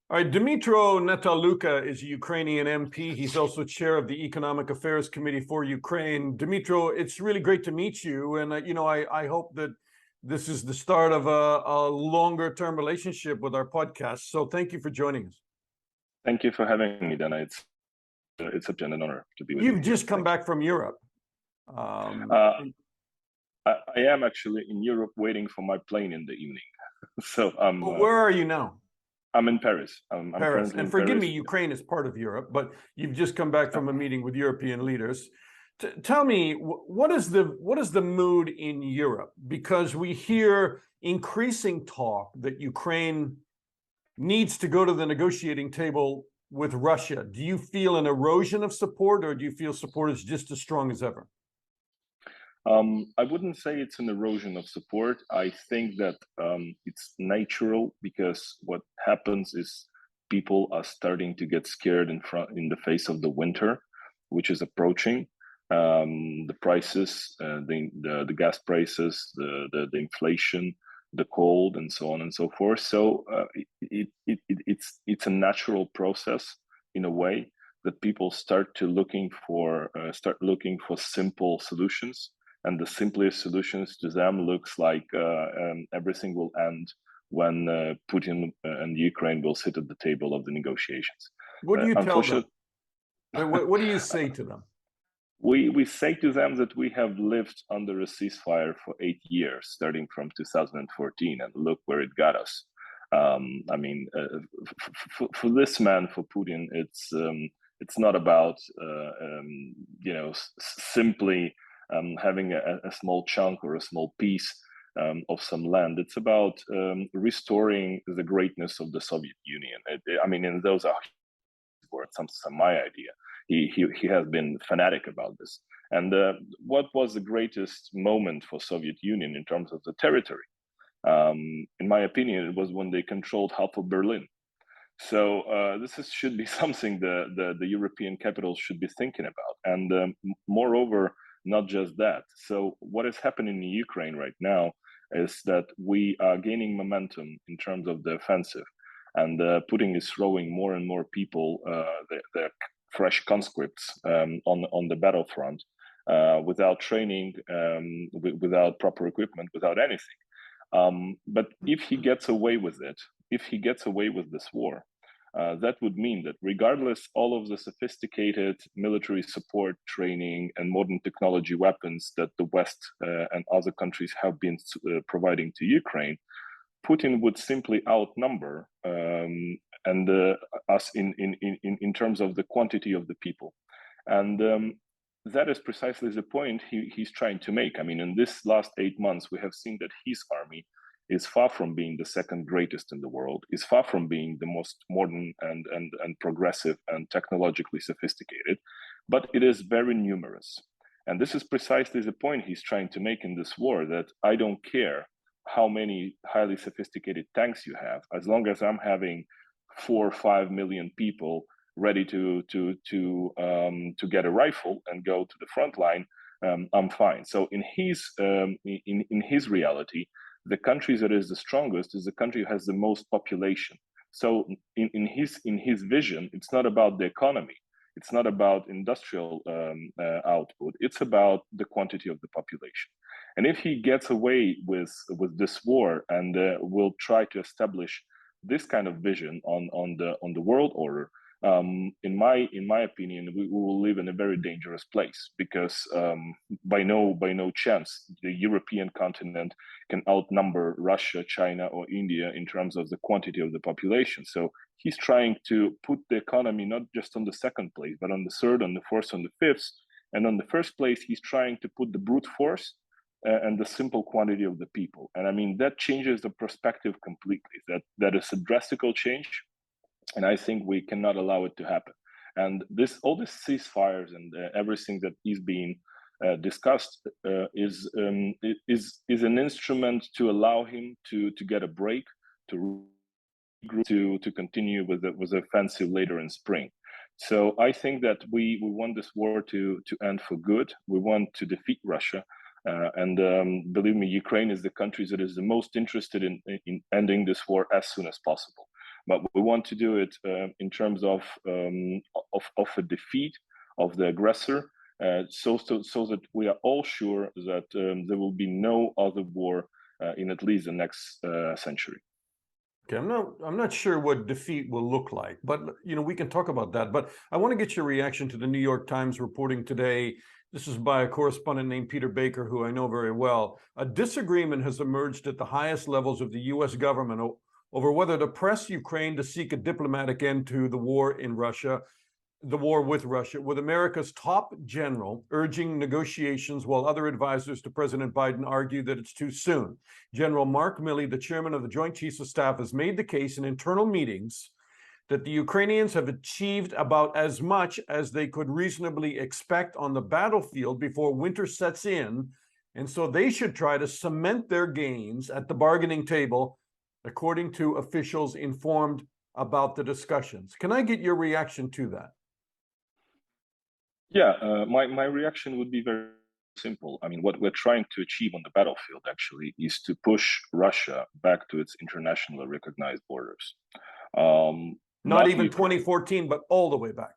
All right, Dmytro Natalukha is a Ukrainian MP. He's also chair of the Economic Affairs Committee for Ukraine. Dmytro, it's really great to meet you, and I hope that this is the start of a longer-term relationship with our podcast. So, thank you for joining us. Thank you for having me, Dana. It's an honor to be with you. You've just come back from Europe. I am actually in Europe waiting for my plane in the evening. So where are you now? I'm in Paris. I'm Paris. currently And in forgive Paris. me, Ukraine is part of Europe, but you've just come back from a meeting with European leaders. Tell me, what is the mood in Europe? Because we hear increasing talk that Ukraine needs to go to the negotiating table with Russia. Do you feel an erosion of support, or do you feel support is just as strong as ever? I wouldn't say it's an erosion of support. I think that it's natural, because what happens is people are starting to get scared in the face of the winter, which is approaching. The prices, the gas prices, the inflation, the cold, and so on and so forth. So it's a natural process in a way that people start looking for simple solutions. And the simplest solutions to them looks like everything will end when Putin and Ukraine will sit at the table of the negotiations. What do you tell them? What do you say to them? We say to them that we have lived under a ceasefire for 8 years, starting from 2014, and look where it got us. For this man, for Putin, it's not about simply having a small chunk or a small piece of some land. It's about restoring the greatness of the Soviet Union. And those are some my idea. He has been fanatic about this. And what was the greatest moment for Soviet Union in terms of the territory? In my opinion, it was when they controlled half of Berlin. So should be something the European capitals should be thinking about. And moreover, not just that. So what is happening in Ukraine right now is that we are gaining momentum in terms of the offensive, and Putin is throwing more and more people, the fresh conscripts, on the battlefront, without training, without proper equipment, without anything. But if he gets away with it, if he gets away with this war, that would mean that regardless all of the sophisticated military support, training, and modern technology weapons that the West and other countries have been providing to Ukraine, Putin would simply outnumber us in terms of the quantity of the people. And that is precisely the point he's trying to make. In this last 8 months, we have seen that his army is far from being the second greatest in the world, is far from being the most modern and progressive and technologically sophisticated, but it is very numerous. And this is precisely the point he's trying to make in this war, that I don't care how many highly sophisticated tanks you have, as long as I'm having 4 or 5 million people ready to get a rifle and go to the front line, I'm fine. So in his reality, the country that is the strongest is the country who has the most population. So in his vision, it's not about the economy, it's not about industrial output, it's about the quantity of the population. And if he gets away with this war and will try to establish this kind of vision on the world order, in my opinion, we will live in a very dangerous place, because by no chance the European continent can outnumber Russia, China, or India in terms of the quantity of the population. So he's trying to put the economy not just on the second place, but on the third, on the fourth, on the fifth. And on the first place, he's trying to put the brute force and the simple quantity of the people. And that changes the perspective completely. That is a drastic change. And I think we cannot allow it to happen. And all these ceasefires and everything that is being discussed is an instrument to allow him to get a break, to continue with the offensive later in spring. So I think that we want this war to end for good. We want to defeat Russia. And believe me, Ukraine is the country that is the most interested in ending this war as soon as possible. but we want to do it in terms of a defeat of the aggressor, so that we are all sure that there will be no other war in at least the next century. Okay, I'm not sure what defeat will look like, but we can talk about that. But I want to get your reaction to the New York Times reporting today. This is by a correspondent named Peter Baker, who I know very well. A disagreement has emerged at the highest levels of the U.S. government over whether to press Ukraine to seek a diplomatic end to the war with Russia, with America's top general urging negotiations while other advisors to President Biden argue that it's too soon. General Mark Milley, the chairman of the Joint Chiefs of Staff, has made the case in internal meetings that the Ukrainians have achieved about as much as they could reasonably expect on the battlefield before winter sets in, and so they should try to cement their gains at the bargaining table, according to officials informed about the discussions. Can I get your reaction to that? Yeah, my reaction would be very simple. I mean, what we're trying to achieve on the battlefield actually is to push Russia back to its internationally recognized borders. Not even Ukraine. 2014, but all the way back.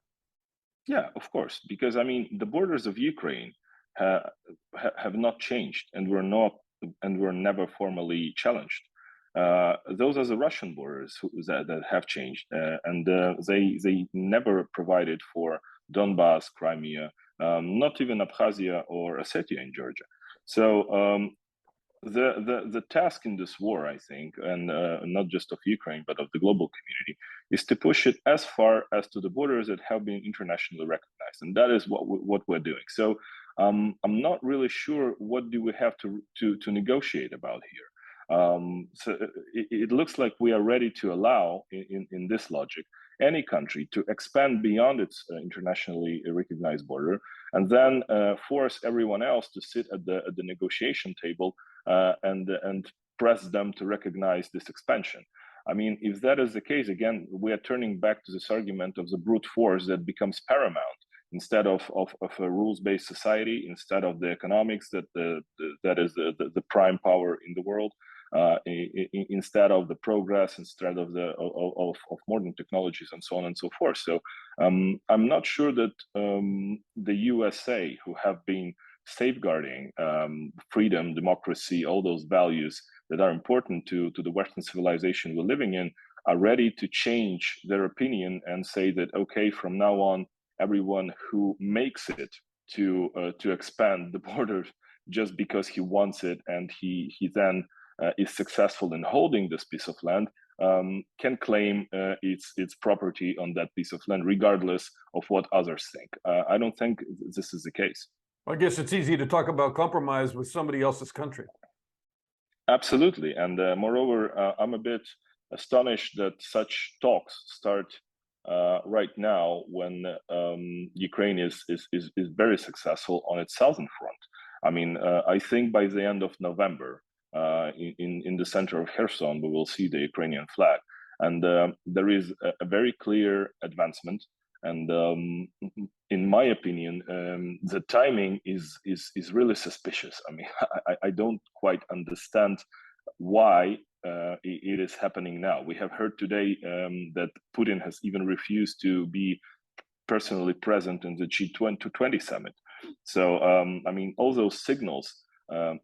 Yeah, of course, because I mean, the borders of Ukraine have not changed, and were never formally challenged. Those are the Russian borders that have changed, and they never provided for Donbass, Crimea, not even Abkhazia or Ossetia in Georgia. So the task in this war, I think, and not just of Ukraine but of the global community, is to push it as far as to the borders that have been internationally recognized, and that is what we're doing. So I'm not really sure what do we have to negotiate about here. So it looks like we are ready to allow, in this logic, any country to expand beyond its internationally recognized border, and then force everyone else to sit at the negotiation table and press them to recognize this expansion. I mean, if that is the case, again, we are turning back to this argument of the brute force that becomes paramount instead of a rules-based society, instead of the economics that is the prime power in the world. Instead of the progress, instead of modern technologies and so on and so forth. So I'm not sure that the USA, who have been safeguarding freedom, democracy, all those values that are important to the Western civilization we're living in, are ready to change their opinion and say that, okay, from now on, everyone who makes it to expand the borders just because he wants it, and he then is successful in holding this piece of land, can claim its property on that piece of land, regardless of what others think. I don't think this is the case. I guess it's easy to talk about compromise with somebody else's country. Absolutely, and moreover, I'm a bit astonished that such talks start right now when Ukraine is very successful on its southern front. I mean, I think by the end of November, in the center of Kherson, we will see the Ukrainian flag, and there is a very clear advancement. And in my opinion, the timing is really suspicious. I mean, I don't quite understand why it is happening now. We have heard today that Putin has even refused to be personally present in the G20 summit. So I mean, all those signals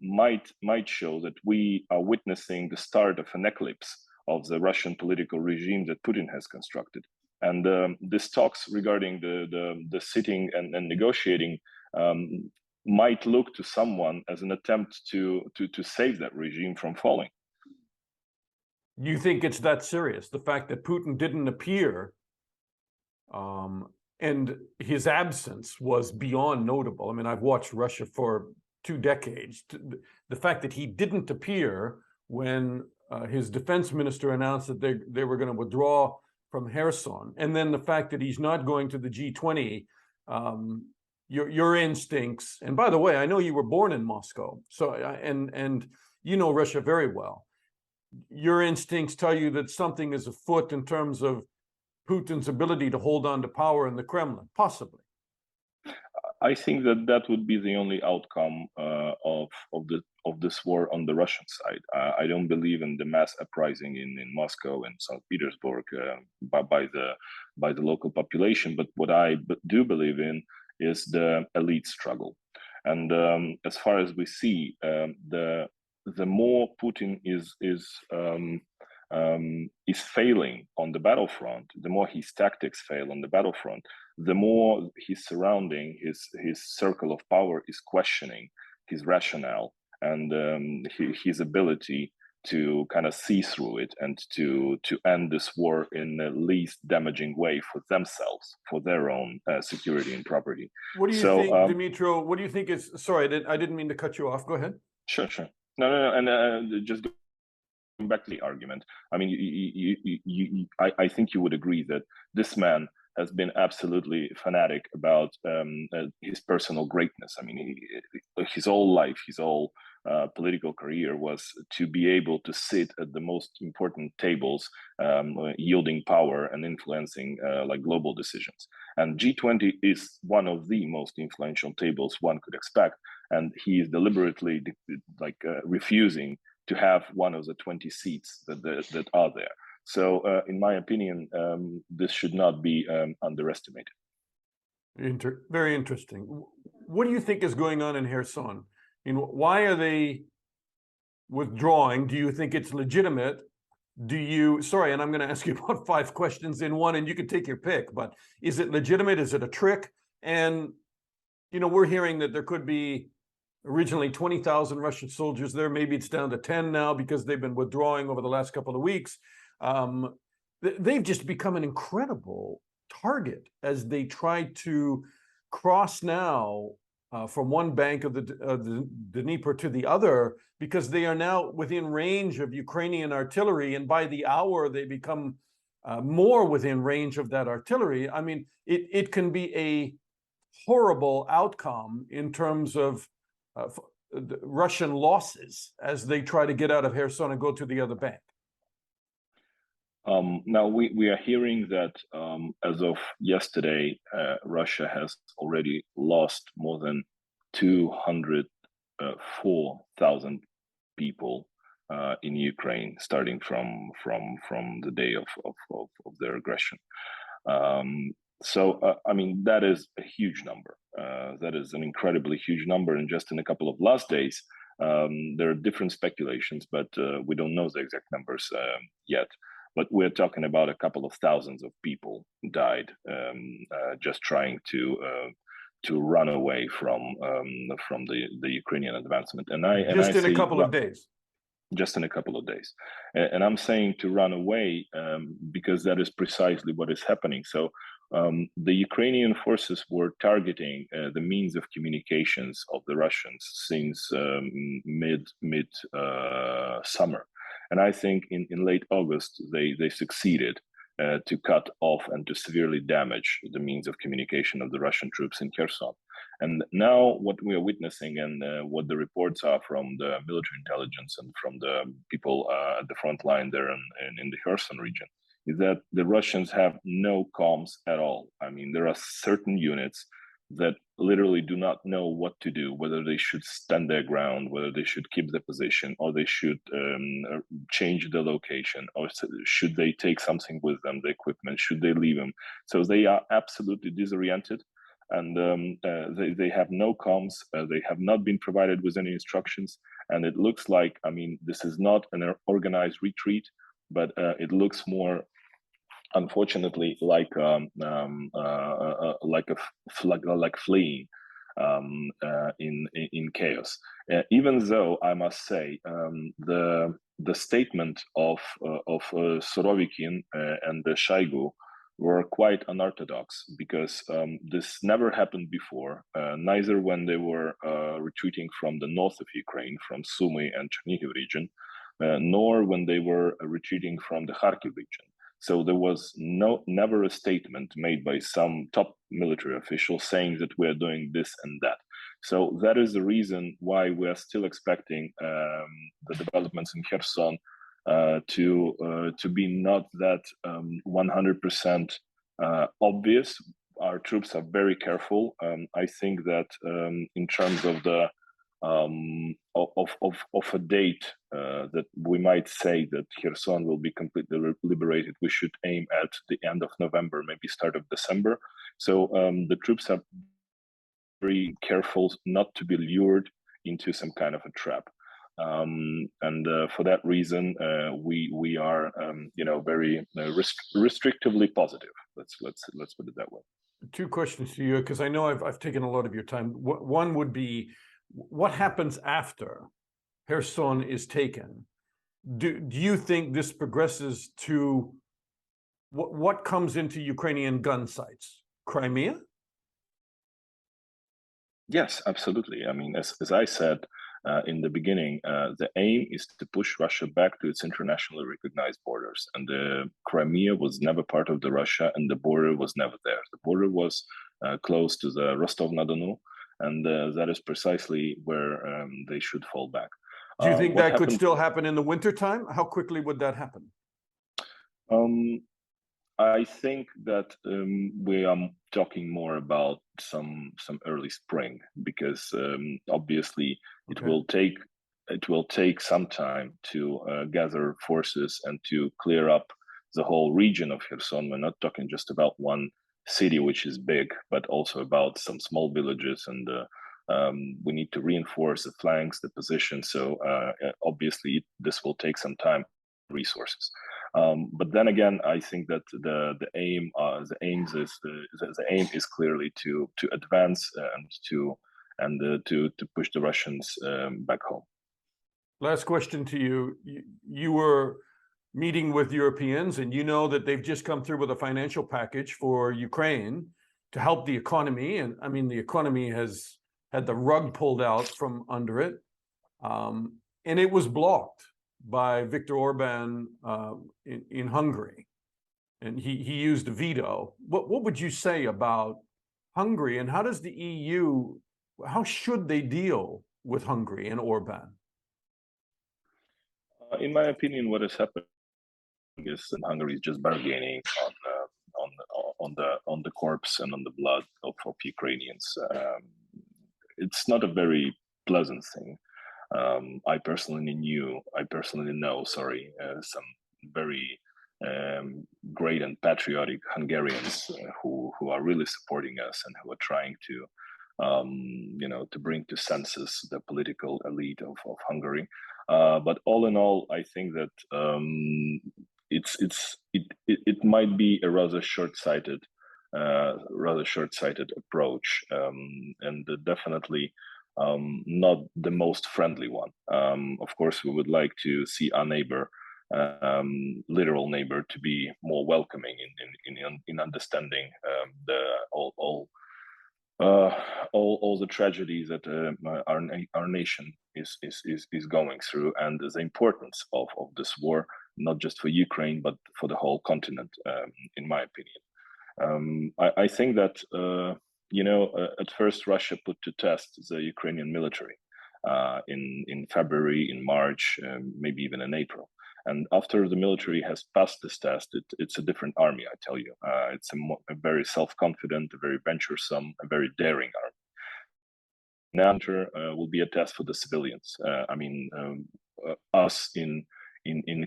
might show that we are witnessing the start of an eclipse of the Russian political regime that Putin has constructed. And these talks regarding the sitting and negotiating might look to someone as an attempt to save that regime from falling. You think it's that serious? The fact that Putin didn't appear and his absence was beyond notable. I mean, I've watched Russia for 2 decades. The fact that he didn't appear when his defense minister announced that they were going to withdraw from Kherson, and then the fact that he's not going to the G20, your instincts. And by the way, I know you were born in Moscow, so and you know Russia very well. Your instincts tell you that something is afoot in terms of Putin's ability to hold on to power in the Kremlin, possibly. I think that would be the only outcome of of this war on the Russian side. I don't believe in the mass uprising in Moscow and St. Petersburg by the local population, but what I do believe in is the elite struggle. And as far as we see, the more Putin is failing on the battlefront, the more his tactics fail on the battlefront, the more his surrounding, his circle of power is questioning his rationale and his ability to kind of see through it and to end this war in the least damaging way for themselves, for their own security and property. What do you think, Dmytro? What do you think is? Sorry, I didn't mean to cut you off. Go ahead. Sure. No, and just back to the argument. I mean, I think you would agree that this man has been absolutely fanatic about his personal greatness. I mean, his whole life, his whole political career was to be able to sit at the most important tables, yielding power and influencing like global decisions. And G20 is one of the most influential tables one could expect, and he is deliberately refusing to have one of the 20 seats that are there. So, in my opinion, this should not be underestimated. Very interesting. What do you think is going on in Kherson? Why are they withdrawing? Do you think it's legitimate? Sorry, and I'm going to ask you about 5 questions in one, and you can take your pick, but is it legitimate? Is it a trick? And, we're hearing that there could be originally 20,000 Russian soldiers there. Maybe it's down to 10 now because they've been withdrawing over the last couple of weeks. They've just become an incredible target as they try to cross now from one bank of the Dnipro to the other, because they are now within range of Ukrainian artillery, and by the hour they become more within range of that artillery. I mean, it can be a horrible outcome in terms of the Russian losses as they try to get out of Kherson and go to the other bank. Now we are hearing that as of yesterday, Russia has already lost more than 204,000 people in Ukraine, starting from the day of their aggression. So I mean, that is a huge number. That is an incredibly huge number, and just in a couple of last days, there are different speculations, but we don't know the exact numbers yet. But we're talking about a couple of thousands of people died just trying to run away from the Ukrainian advancement. And I in a couple of days. Just in a couple of days, and I'm saying to run away because that is precisely what is happening. So the Ukrainian forces were targeting the means of communications of the Russians since mid summer. And I think in late August, they succeeded to cut off and to severely damage the means of communication of the Russian troops in Kherson. And now what we are witnessing, and what the reports are from the military intelligence and from the people at the front line there in the Kherson region, is that the Russians have no comms at all. I mean, there are certain units that literally do not know what to do, whether they should stand their ground, whether they should keep the position, or they should change the location, or should they take something with them, the equipment, should they leave them. So they are absolutely disoriented, and they have no comms, they have not been provided with any instructions, and it looks like, I mean, this is not an organized retreat, but it looks more, unfortunately, like fleeing in chaos. Even though I must say the statement of Surovikin and the Shoigu were quite unorthodox, because this never happened before, neither when they were retreating from the north of Ukraine, from Sumy and Chernihiv region, nor when they were retreating from the Kharkiv region. So there was never a statement made by some top military official saying that we're doing this and that. So that is the reason why we are still expecting the developments in Kherson to be not that 100% obvious. Our troops are very careful. I think that in terms of the of a date that we might say that Kherson will be completely liberated, we should aim at the end of November, maybe start of December. So the troops are very careful not to be lured into some kind of a trap. For that reason, we are, very restrictively positive. Let's put it that way. Two questions to you, because I know I've taken a lot of your time. One would be, what happens after Kherson is taken? Do you think this progresses to what comes into Ukrainian gun sights? Crimea? Yes, absolutely. I mean, as I said in the beginning, the aim is to push Russia back to its internationally recognized borders. And the Crimea was never part of the Russia, and the border was never there. The border was close to the Rostov-na-Donu, and that is precisely where they should fall back. Do you think that could still happen in the wintertime? How quickly would that happen? I think that we are talking more about some early spring, because obviously it will take some time to gather forces and to clear up the whole region of Kherson. We're not talking just about one city, which is big, but also about some small villages, and we need to reinforce the flanks, the position. So obviously this will take some time, resources. But then again, I think that the aim is clearly to advance and to push the Russians back home. Last question to you. You were meeting with Europeans, and you know that they've just come through with a financial package for Ukraine to help the economy. And I mean, the economy has had the rug pulled out from under it, and it was blocked by Viktor Orban in Hungary, and he used a veto. What would you say about Hungary, and how does the EU, how should they deal with Hungary and Orban? In my opinion, what has happened is that Hungary is just bargaining on the corpse and on the blood of Ukrainians. It's not a very pleasant thing. I personally know some very great and patriotic Hungarians who are really supporting us and who are trying to to bring to senses the political elite of Hungary. But all in all, I think that it might be a rather short-sighted approach, and definitely not the most friendly one. Of course, we would like to see our neighbor, literal neighbor, to be more welcoming in understanding all the tragedies that our nation is going through, and the importance of this war, not just for Ukraine but for the whole continent, in my opinion. I think that at first Russia put to test the Ukrainian military in February, in March, maybe even in April. And after the military has passed this test, it's a different army, I tell you. It's a very self-confident, a very venturesome, a very daring army. Now will be a test for the civilians. Us in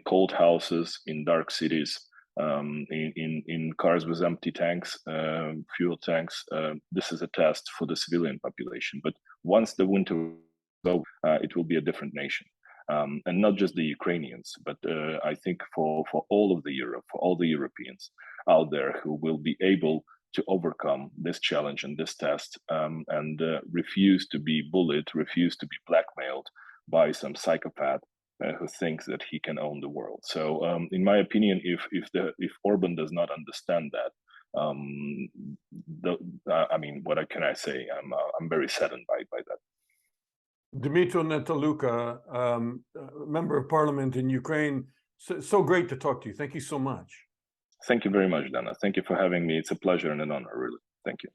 cold houses, in dark cities, in cars with empty tanks, fuel tanks. This is a test for the civilian population. But once the winter is over, it will be a different nation. And not just the Ukrainians, but I think for all of Europe, for all the Europeans out there who will be able to overcome this challenge and this test, and refuse to be bullied, refuse to be blackmailed by some psychopath who thinks that he can own the world. So, in my opinion, if Orban does not understand that, what can I say? I'm very saddened by that. Dmytro Natalukha, member of parliament in Ukraine, so great to talk to you. Thank you so much. Thank you very much, Dana. Thank you for having me. It's a pleasure and an honor, really. Thank you.